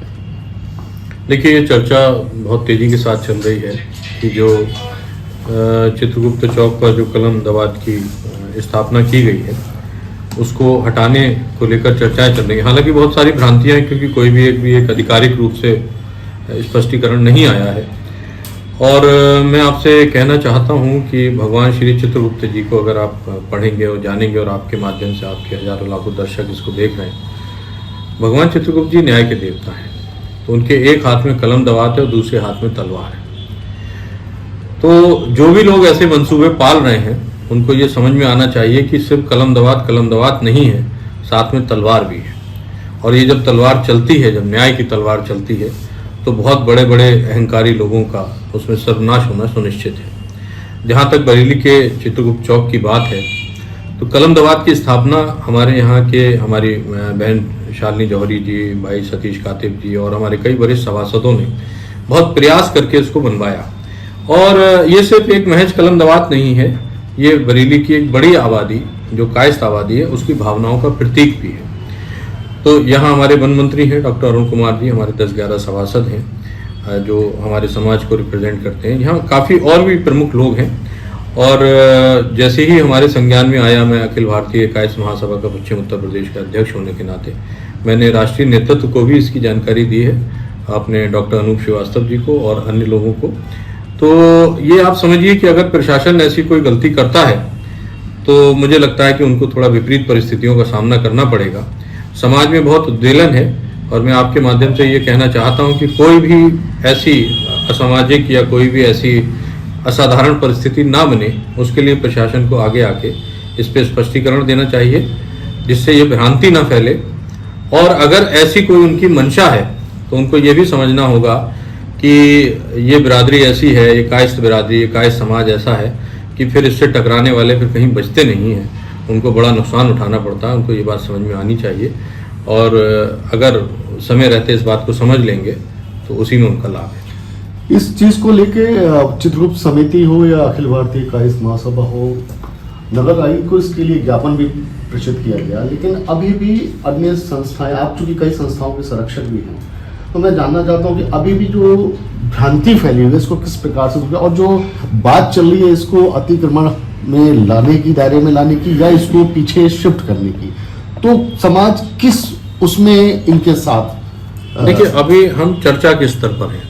देखिए, ये चर्चा बहुत तेजी के साथ चल रही है कि जो चित्रगुप्त चौक पर जो कलम दवात की स्थापना की गई है उसको हटाने को लेकर चर्चाएं चल रही हैं। हालांकि बहुत सारी भ्रांतियां हैं, क्योंकि कोई भी एक आधिकारिक रूप से स्पष्टीकरण नहीं आया है। और मैं आपसे कहना चाहता हूं कि भगवान श्री चित्रगुप्त जी को अगर आप पढ़ेंगे और जानेंगे, और आपके माध्यम से आपके हजारों लाखों दर्शक इसको देख रहे हैं, भगवान चित्रगुप्त जी न्याय के देवता हैं। तो उनके एक हाथ में कलम दवात है और दूसरे हाथ में तलवार है। तो जो भी लोग ऐसे मंसूबे पाल रहे हैं उनको ये समझ में आना चाहिए कि सिर्फ कलम दवात नहीं है, साथ में तलवार भी है। और ये जब तलवार चलती है, जब न्याय की तलवार चलती है, तो बहुत बड़े बड़े अहंकारी लोगों का उसमें सर्वनाश होना सुनिश्चित है। जहाँ तक बरेली के चित्रगुप्त चौक की बात है, तो कलम दवात की स्थापना हमारे यहाँ के हमारी बहन शालिनी जौहरी जी, भाई सतीश कातिब जी और हमारे कई वरिष्ठ सभासदों ने बहुत प्रयास करके इसको बनवाया। और ये सिर्फ एक महज कलम दवात नहीं है, ये बरेली की एक बड़ी आबादी जो कायस्थ आबादी है उसकी भावनाओं का प्रतीक भी है। तो यहाँ हमारे वन मंत्री हैं डॉक्टर अरुण कुमार जी, हमारे 10-11 सभासद हैं जो हमारे समाज को रिप्रेजेंट करते हैं। यहाँ काफ़ी और भी प्रमुख लोग हैं और जैसे ही हमारे संज्ञान में आया, मैं अखिल भारतीय कायस्थ महासभा का पश्चिम उत्तर प्रदेश का अध्यक्ष होने के नाते मैंने राष्ट्रीय नेतृत्व को भी इसकी जानकारी दी है, अपने डॉक्टर अनूप श्रीवास्तव जी को और अन्य लोगों को। तो ये आप समझिए कि अगर प्रशासन ऐसी कोई गलती करता है तो मुझे लगता है कि उनको थोड़ा विपरीत परिस्थितियों का सामना करना पड़ेगा। समाज में बहुत उद्वेलन है और मैं आपके माध्यम से ये कहना चाहता हूँ कि कोई भी ऐसी असामाजिक या कोई भी ऐसी असाधारण परिस्थिति ना बने, उसके लिए प्रशासन को आगे आके इस पर स्पष्टीकरण देना चाहिए जिससे ये भ्रांति ना फैले। और अगर ऐसी कोई उनकी मंशा है तो उनको ये भी समझना होगा कि ये बिरादरी ऐसी है, ये कायस्थ बिरादरी, ये कायस्थ समाज ऐसा है कि फिर इससे टकराने वाले फिर कहीं बचते नहीं हैं, उनको बड़ा नुकसान उठाना पड़ता है। उनको ये बात समझ में आनी चाहिए और अगर समय रहते इस बात को समझ लेंगे तो उसी में उनका लाभ है। इस चीज को लेके चित्रगुप्त समिति हो या अखिल भारतीय कायस्थ महासभा हो, नगर आयुक्त को इसके लिए ज्ञापन भी प्रेषित किया गया, लेकिन अभी भी अन्य संस्थाएं, आप चूंकि कई संस्थाओं के संरक्षक भी हैं, तो मैं जानना चाहता हूं कि अभी भी जो भ्रांति फैली हुई है इसको किस प्रकार से, और जो बात चल रही है इसको अतिक्रमण में लाने की, दायरे में लाने की या इसको पीछे शिफ्ट करने की, तो समाज किस उसमें इनके साथ? देखिए, अभी हम चर्चा के स्तर पर हैं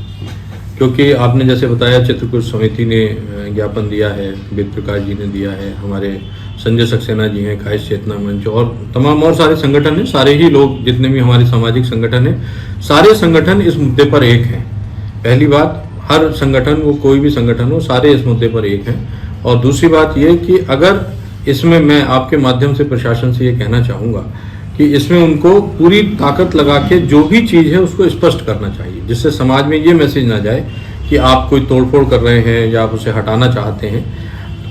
क्योंकि आपने जैसे बताया चित्रकूट समिति ने ज्ञापन दिया है, वेद प्रकाश जी ने दिया है, हमारे संजय सक्सेना जी हैं, कायस्थ चेतना मंच और तमाम और सारे संगठन हैं, सारे ही लोग जितने भी हमारे सामाजिक संगठन हैं, सारे संगठन इस मुद्दे पर एक हैं। पहली बात, हर संगठन, वो कोई भी संगठन हो, सारे इस मुद्दे पर एक हैं। और दूसरी बात ये कि अगर इसमें मैं आपके माध्यम से प्रशासन से ये कहना चाहूँगा कि इसमें उनको पूरी ताकत लगा के जो भी चीज़ है उसको स्पष्ट करना चाहिए, जिससे समाज में ये मैसेज ना जाए कि आप कोई तोड़फोड़ कर रहे हैं या आप उसे हटाना चाहते हैं।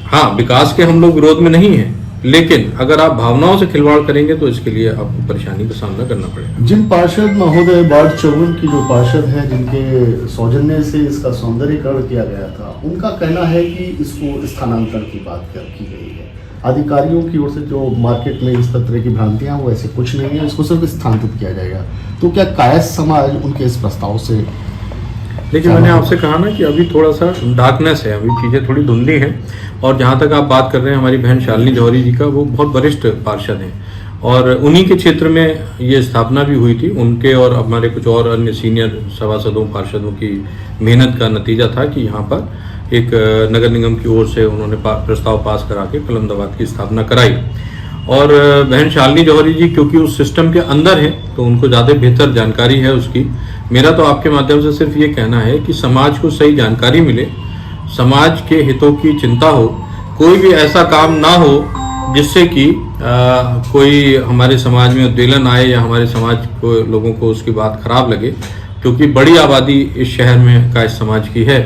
हाँ, विकास के हम लोग विरोध में नहीं हैं, लेकिन अगर आप भावनाओं से खिलवाड़ करेंगे तो इसके लिए आपको परेशानी का सामना करना पड़ेगा। जिन पार्षद महोदय वार्ड 54 की जो पार्षद हैं जिनके सौजन्य से इसका सौंदर्यीकरण किया गया था, उनका कहना है कि इसको स्थानांतरण की बात की गई है। अधिकारियों की ओर से जो मार्केट में इस तरह की भ्रांतियां, वो ऐसे कुछ नहीं है, इसको सिर्फ स्थानांतरित किया जाएगा। तो क्या कायस्थ समाज उनके इस प्रस्ताव से? लेकिन मैंने आपसे कहा ना कि अभी थोड़ा सा डार्कनेस है, अभी चीज़ें थोड़ी धुंधली हैं। और जहाँ तक आप बात कर रहे हैं हमारी बहन शालिनी जौहरी जी का, वो बहुत वरिष्ठ पार्षद हैं और उन्हीं के क्षेत्र में ये स्थापना भी हुई थी। उनके और हमारे कुछ और अन्य सीनियर सभासदों, पार्षदों की मेहनत का नतीजा था कि यहाँ पर एक नगर निगम की ओर से उन्होंने प्रस्ताव पास करा के कलम दवात की स्थापना कराई। और बहन शालिनी जौहरी जी क्योंकि उस सिस्टम के अंदर है तो उनको ज़्यादा बेहतर जानकारी है उसकी। मेरा तो आपके माध्यम से सिर्फ ये कहना है कि समाज को सही जानकारी मिले, समाज के हितों की चिंता हो, कोई भी ऐसा काम ना हो जिससे कि कोई हमारे समाज में उद्वेलन आए या हमारे समाज को लोगों को उसकी बात खराब लगे, क्योंकि बड़ी आबादी इस शहर में कायस्थ समाज की है।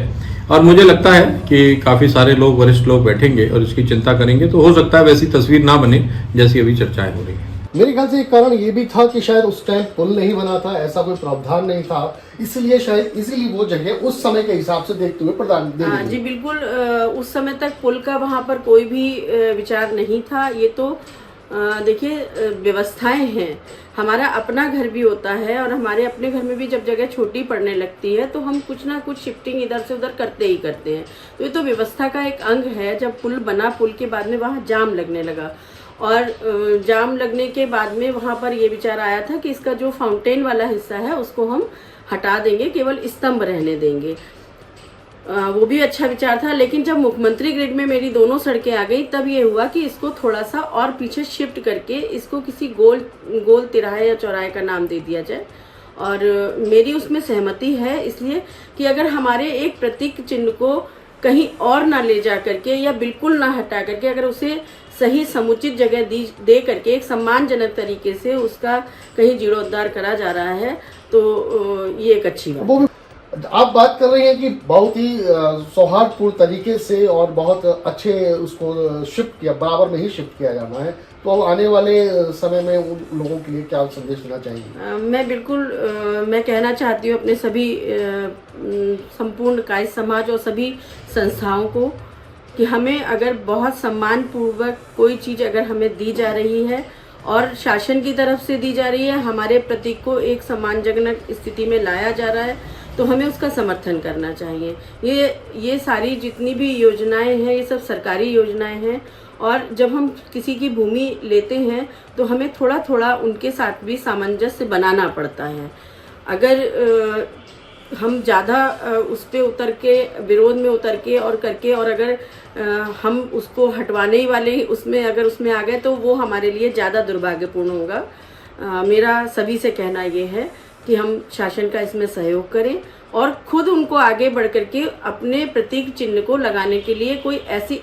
और मुझे लगता है कि काफ़ी सारे लोग, वरिष्ठ लोग बैठेंगे और इसकी चिंता करेंगे तो हो सकता है वैसी तस्वीर ना बने जैसी अभी चर्चाएं हो रही हैं। मेरे ख्याल से एक कारण ये भी था कि शायद उस टाइम पुल नहीं बना था, ऐसा कोई प्रावधान नहीं था, इसलिए शायद इसीलिए वो जगह उस समय के हिसाब से देखते हुए प्रदान दे दी। जी बिल्कुल, उस समय तक पुल का वहाँ पर कोई भी विचार नहीं था। ये तो देखिए व्यवस्थाएं हैं, हमारा अपना घर भी होता है और हमारे अपने घर में भी जब जगह छोटी पड़ने लगती है तो हम कुछ ना कुछ शिफ्टिंग इधर से उधर करते ही करते हैं। तो ये तो व्यवस्था का एक अंग है। जब पुल बना, पुल के बाद में वहाँ जाम लगने लगा और जाम लगने के बाद में वहाँ पर ये विचार आया था कि इसका जो फाउंटेन वाला हिस्सा है उसको हम हटा देंगे, केवल स्तंभ रहने देंगे। वो भी अच्छा विचार था, लेकिन जब मुख्यमंत्री ग्रिड में मेरी दोनों सड़कें आ गई तब ये हुआ कि इसको थोड़ा सा और पीछे शिफ्ट करके इसको किसी गोल तिराहे या चौराहे का नाम दे दिया जाए। और मेरी उसमें सहमति है, इसलिए कि अगर हमारे एक प्रतीक चिन्ह को कहीं और ना ले जा करके या बिल्कुल ना हटा करके अगर उसे सही समुचित जगह दे करके एक सम्मानजनक तरीके से उसका कहीं जीर्णोद्धार करा जा रहा है तो ये एक अच्छी बात। आप बात कर रहे हैं कि बहुत ही सौहार्दपूर्ण तरीके से और बहुत अच्छे उसको शिफ्ट किया, बराबर में ही शिफ्ट किया जाना है। तो आने वाले समय में उन लोगों के लिए क्या संदेश देना चाहिए? मैं बिल्कुल मैं कहना चाहती हूँ अपने सभी संपूर्ण कायस्थ समाज और सभी संस्थाओं को कि हमें अगर बहुत सम्मान पूर्वक कोई चीज़ अगर हमें दी जा रही है और शासन की तरफ से दी जा रही है, हमारे प्रतीक को एक सम्मानजनक स्थिति में लाया जा रहा है, तो हमें उसका समर्थन करना चाहिए। ये सारी जितनी भी योजनाएं हैं, ये सब सरकारी योजनाएं हैं, और जब हम किसी की भूमि लेते हैं तो हमें थोड़ा थोड़ा उनके साथ भी सामंजस्य बनाना पड़ता है। अगर हम ज़्यादा उस पर उतर के, विरोध में उतर के और करके, और अगर हम उसको हटवाने ही वाले उसमें आ गए तो वो हमारे लिए ज़्यादा दुर्भाग्यपूर्ण होगा। मेरा सभी से कहना ये है कि हम शासन का इसमें सहयोग करें और खुद उनको आगे बढ़ करके अपने प्रतीक चिन्ह को लगाने के लिए कोई ऐसी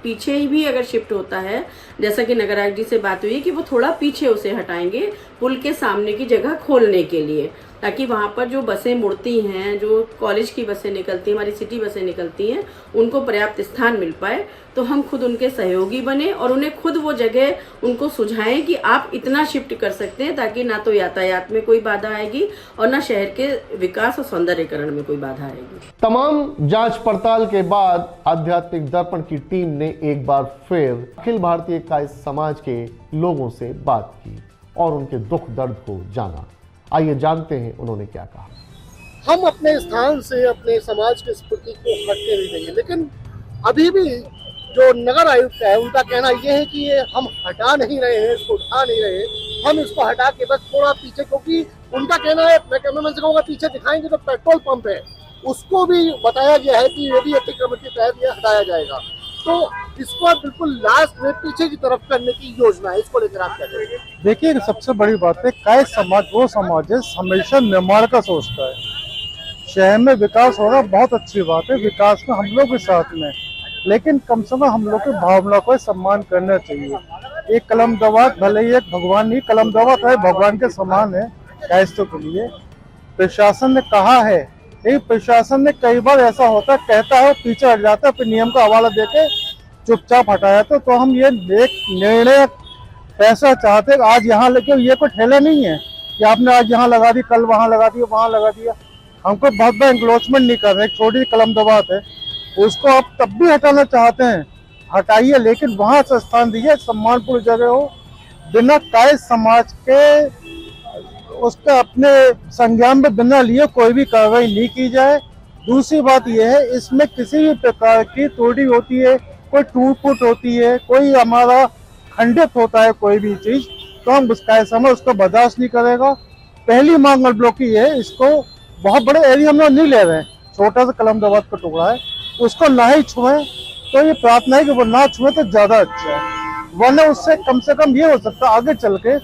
पीछे ही भी अगर शिफ्ट होता है, जैसा कि नगर आयुक्त जी से बात हुई कि वो थोड़ा पीछे उसे हटाएंगे पुल के सामने की जगह खोलने के लिए, ताकि वहाँ पर जो बसें मुड़ती हैं, जो कॉलेज की बसें निकलती हैं, हमारी सिटी बसें निकलती हैं, उनको पर्याप्त स्थान मिल पाए। तो हम खुद उनके सहयोगी बने और उन्हें खुद वो जगह उनको सुझाएं कि आप इतना शिफ्ट कर सकते हैं, ताकि ना तो यातायात में कोई बाधा आएगी और ना शहर के विकास और सौंदर्यीकरण में कोई बाधा आएगी। तमाम जांच पड़ताल के बाद आध्यात्मिक दर्पण की टीम ने एक बार फिर अखिल भारतीय कायस्थ समाज के लोगों से बात की और उनके दुख दर्द को जाना। आइए जानते हैं उन्होंने क्या कहा। हम अपने स्थान से अपने समाज के स्फूर्ति को हटते नहीं देंगे, लेकिन अभी भी जो नगर आयुक्त है उनका कहना यह है कि ये हम हटा नहीं रहे हैं, इसको उठा नहीं रहे, हम इसको हटा के बस थोड़ा पीछे, क्योंकि उनका कहना है, मैं कैमरामैन से कहूँगा पीछे दिखाएंगे जो पेट्रोल पंप है उसको भी बताया गया है कि ये भी अतिक्रमण के तहत ये हटाया जाएगा। तो इसको बिल्कुल लास्ट में पीछे की तरफ करने की योजना है, इसको लेकर आप क्या करेंगे? देखिए, सबसे बड़ी बात है, कायस्थ समाज वो समाज है हमेशा निर्माण का सोचता है। शहर में विकास होना बहुत अच्छी बात है, विकास में हम लोग के साथ में, लेकिन कम से कम हम लोग की भावना को सम्मान करना चाहिए। एक कलम दवात भले ही एक भगवान नहीं, कलम दवात है भगवान के समान है कायस्थों के लिए। प्रशासन ने कहा है, लेकिन प्रशासन ने कई बार ऐसा होता है, कहता है पीछे हट जाता है, फिर नियम का हवाला देके चुपचाप हटाया। तो हम ये निर्णय पैसा चाहते हैं आज यहाँ लेके, ये कोई ठेला नहीं है कि आपने आज यहाँ लगा दी, कल वहाँ लगा दिया, वहाँ लगा दिया। हमको बहुत बड़ा इंक्रोचमेंट नहीं कर रहे, छोटी कलम दबात है, उसको आप तब भी हटाना चाहते हैं हटाइए, लेकिन वहाँ से स्थान दीजिए, सम्मानपूर्ण जगह हो, बिना कायस्थ समाज के उसका अपने संज्ञान में बिना लिए कोई भी कार्रवाई नहीं की जाए। दूसरी बात यह है, इसमें किसी भी प्रकार की त्रुटि होती है, कोई टूट फूट होती है, कोई हमारा खंडित होता है कोई भी चीज, तो हम उसका समय उसको बर्दाश्त नहीं करेगा। पहली मांग हम लोग की है, इसको बहुत बड़े एरिया में नहीं ले रहे हैं, छोटा सा कलम दवात का टुकड़ा है, उसको ना ही छुएं। तो ये प्रार्थना है कि वो ना छुए तो ज्यादा अच्छा है, वरना उससे कम से कम ये हो सकता है आगे चल के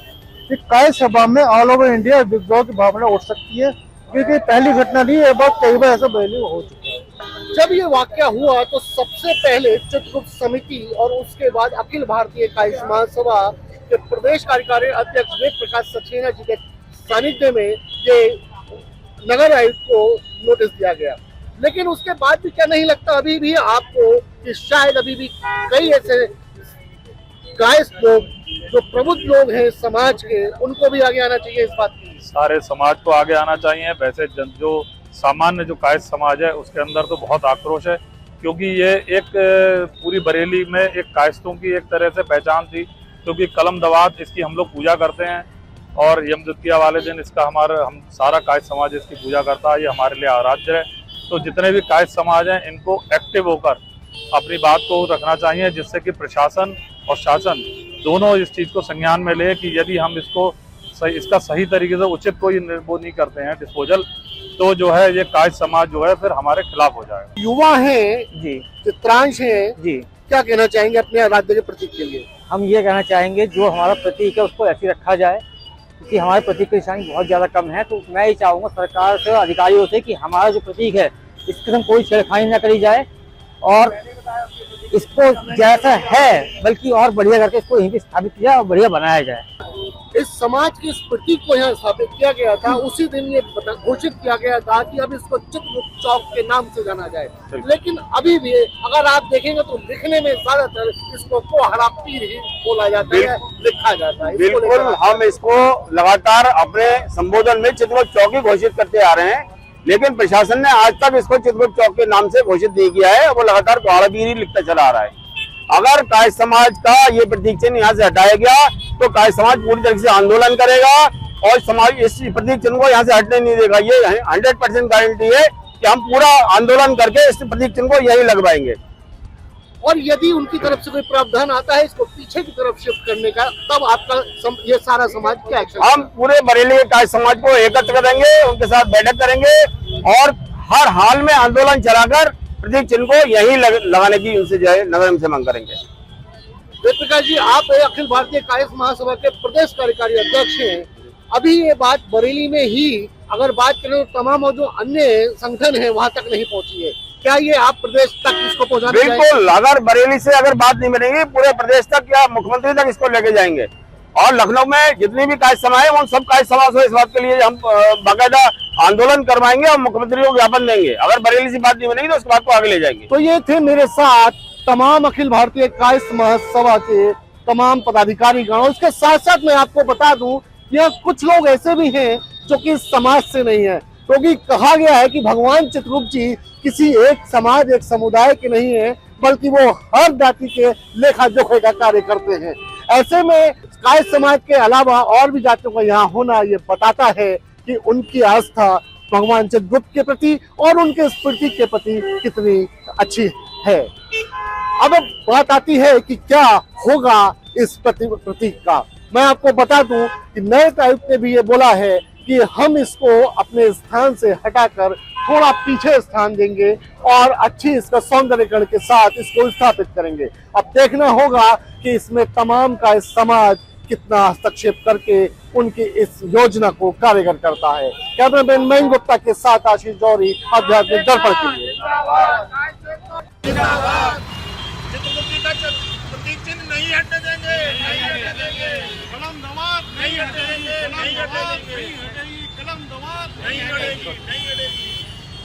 कि कायस्थ सभा में ऑल ओवर इंडिया विद्रोह की भावना उठ सकती है, क्योंकि पहली घटना नहीं है, बहुत कई बार ऐसा पहले हो चुका है। जब ये वाकया हुआ तो सबसे पहले चित्रगुप्त समिति और उसके बाद अखिल भारतीय कायस्थ महासभा के प्रदेश कार्यकारी अध्यक्ष वेद प्रकाश सक्सेना जी के सानिध्य में ये नगर आयुक्त को नोटिस दिया गया। लेकिन उसके बाद भी क्या नहीं लगता अभी भी आपको कि शायद अभी भी कई ऐसे कायस्थ लोग जो प्रबुद्ध लोग हैं समाज के, उनको भी आगे आना चाहिए इस बात की? सारे समाज को आगे आना चाहिए। वैसे जो सामान्य जो कायस्थ समाज है उसके अंदर तो बहुत आक्रोश है, क्योंकि ये एक पूरी बरेली में एक कायस्थों की एक तरह से पहचान थी, क्योंकि कलम दवात इसकी हम लोग पूजा करते हैं और यम द्वितीया वाले दिन इसका हम सारा कायस्थ समाज इसकी पूजा करता है, ये हमारे लिए आराध्य है। तो जितने भी कायस्थ समाज हैं इनको एक्टिव होकर अपनी बात को रखना चाहिए, जिससे कि प्रशासन और शासन दोनों इस चीज़ को संज्ञान में ले कि यदि हम इसका सही तरीके से उचित कोई वो नहीं करते हैं डिस्पोजल, तो जो है ये कायस्थ समाज जो है फिर हमारे खिलाफ हो जाएगा। युवा हैं जी, चित्रांश हैं जी, क्या कहना चाहेंगे अपने राज्य के प्रतीक के लिए? हम ये कहना चाहेंगे जो हमारा प्रतीक है उसको ऐसे रखा जाए, क्योंकि हमारे प्रतीक की निशानी बहुत ज़्यादा कम है। तो मैं ये चाहूँगा सरकार से, अधिकारियों से कि हमारा जो प्रतीक है इसके हम कोई छेड़खानी न करी जाए और इसको जैसा है बल्कि और बढ़िया करके इसको यहीं पे स्थापित किया और बढ़िया बनाया जाए। इस समाज के इस प्रतीक को यहाँ स्थापित किया गया था, उसी दिन ये घोषित किया गया था कि अब इसको चित्रगुप्त चौक के नाम से जाना जाए। लेकिन अभी भी अगर आप देखेंगे तो लिखने में ज्यादातर इसको कोहड़ा पीर ही बोला जाता है, लिखा जाता है। बिल्कुल, हम इसको लगातार अपने संबोधन में चित्रगुप्त चौक ही घोषित करते आ रहे हैं, लेकिन प्रशासन ने आज तक इसको चित्रगुप्त चौक के नाम से घोषित नहीं किया है। वो लगातार कुहाड़ागिरी लिखता चला आ रहा है। अगर कायस्थ समाज का ये प्रतीक चिन्ह यहाँ से हटाया गया तो कायस्थ समाज पूरी तरीके से आंदोलन करेगा और समाज इस प्रतीक चिन्ह को यहाँ से हटने नहीं देगा। ये 100% गारंटी है कि हम पूरा आंदोलन करके इस प्रतीक चिन्ह को यही लगवाएंगे। और यदि उनकी तरफ से कोई प्रावधान आता है इसको पीछे की तरफ शिफ्ट करने का, तब आपका ये सारा समाज क्या एक्शन? हम पूरे बरेली के कायस्थ समाज को एकत्र करेंगे, उनके साथ बैठक करेंगे और हर हाल में आंदोलन चलाकर प्रतीक चिन्ह को यही लगाने की उनसे जो है नगर से मांग करेंगे। वेद प्रकाश जी, आप अखिल भारतीय कायस्थ महासभा के प्रदेश कार्यकारी अध्यक्ष हैं। अभी ये बात बरेली में ही अगर बात करें तो तमाम जो अन्य संगठन है वहां तक नहीं पहुंची है। क्या ये आप प्रदेश तक इसको पहुंचाने? बिल्कुल, अगर बरेली से अगर बात नहीं बनेगी पूरे प्रदेश तक या मुख्यमंत्री तक इसको लेके जाएंगे। और लखनऊ में जितनी भी कायस्थ सभा है उन सब कायस्थ सभा से इस बात के लिए हम बाकायदा आंदोलन करवाएंगे और मुख्यमंत्री को ज्ञापन देंगे। अगर बरेली से बात नहीं बनेगी तो उस बात को आगे ले जाएंगे। तो ये थे मेरे साथ तमाम अखिल भारतीय कायस्थ महासभा के तमाम पदाधिकारी गण। उसके साथ साथ मैं आपको बता दूं कि कुछ लोग ऐसे भी हैं जो कि समाज से नहीं है, क्योंकि कहा गया है कि भगवान चित्रगुप्त जी किसी एक समाज एक समुदाय के नहीं है, बल्कि वो हर जाति के लेखा जोखे का कार्य करते हैं। ऐसे में कायस्थ समाज के अलावा और भी जातियों का यहाँ होना ये बताता है कि उनकी आस्था भगवान चित्रगुप्त के प्रति और उनके स्मृति के प्रति कितनी अच्छी है। अब बात आती है कि क्या होगा इस प्रतीक का। मैं आपको बता दूं कि नए आयुक्त ने भी ये बोला है कि हम इसको अपने स्थान से हटाकर थोड़ा पीछे स्थान देंगे और अच्छी इसका सौंदर्यीकरण के साथ इसको स्थापित करेंगे। अब देखना होगा कि इसमें तमाम का इस समाज कितना हस्तक्षेप करके उनकी इस योजना को कार्यगर करता है। कैमरामैन मयंक गुप्ता के साथ आशीष जौहरी, आध्यात्मिक दर्पण के लिए। प्रतीक चिन्ह नहीं हटने देंगे, नहीं हटने देंगे। कलम दवात नहीं हटने देंगे, नहीं हटने देंगे। कलम दवात नहीं हटेगी, नहीं हटेगी।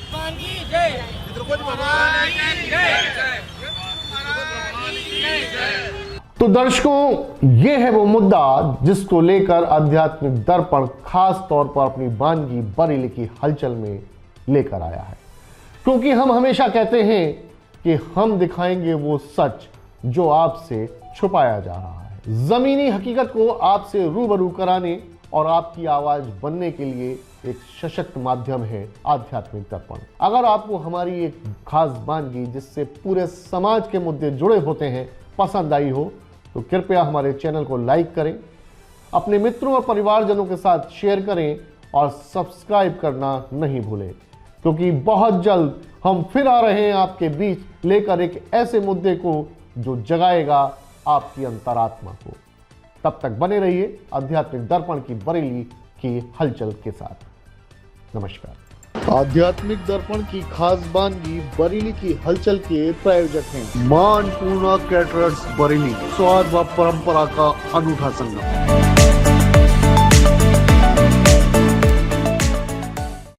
भगवान की जय, चित्रगुप्त भगवान की जय। तो दर्शकों, ये है वो मुद्दा जिसको लेकर आध्यात्मिक दर्पण खास तौर पर अपनी वानगी बरेली की हलचल में लेकर आया है। क्योंकि हम हमेशा कहते हैं कि हम दिखाएंगे वो सच जो आपसे छुपाया जा रहा है। जमीनी हकीकत को आपसे रूबरू कराने और आपकी आवाज बनने के लिए एक सशक्त माध्यम है आध्यात्मिक दर्पण। अगर आपको हमारी एक खास वानगी जिससे पूरे समाज के मुद्दे जुड़े होते हैं पसंद आई हो तो कृपया हमारे चैनल को लाइक करें, अपने मित्रों और परिवारजनों के साथ शेयर करें और सब्सक्राइब करना नहीं भूलें, क्योंकि बहुत जल्द हम फिर आ रहे हैं आपके बीच लेकर एक ऐसे मुद्दे को जो जगाएगा आपकी अंतरात्मा को। तब तक बने रहिए आध्यात्मिक दर्पण की बरेली की हलचल के साथ। नमस्कार। आध्यात्मिक दर्पण की खास वानगी बरेली की हलचल के प्रायोजक हैं मां अन्नपूर्णा कैटरर्स बरेली, स्वाद व परंपरा का अनूठा संगम।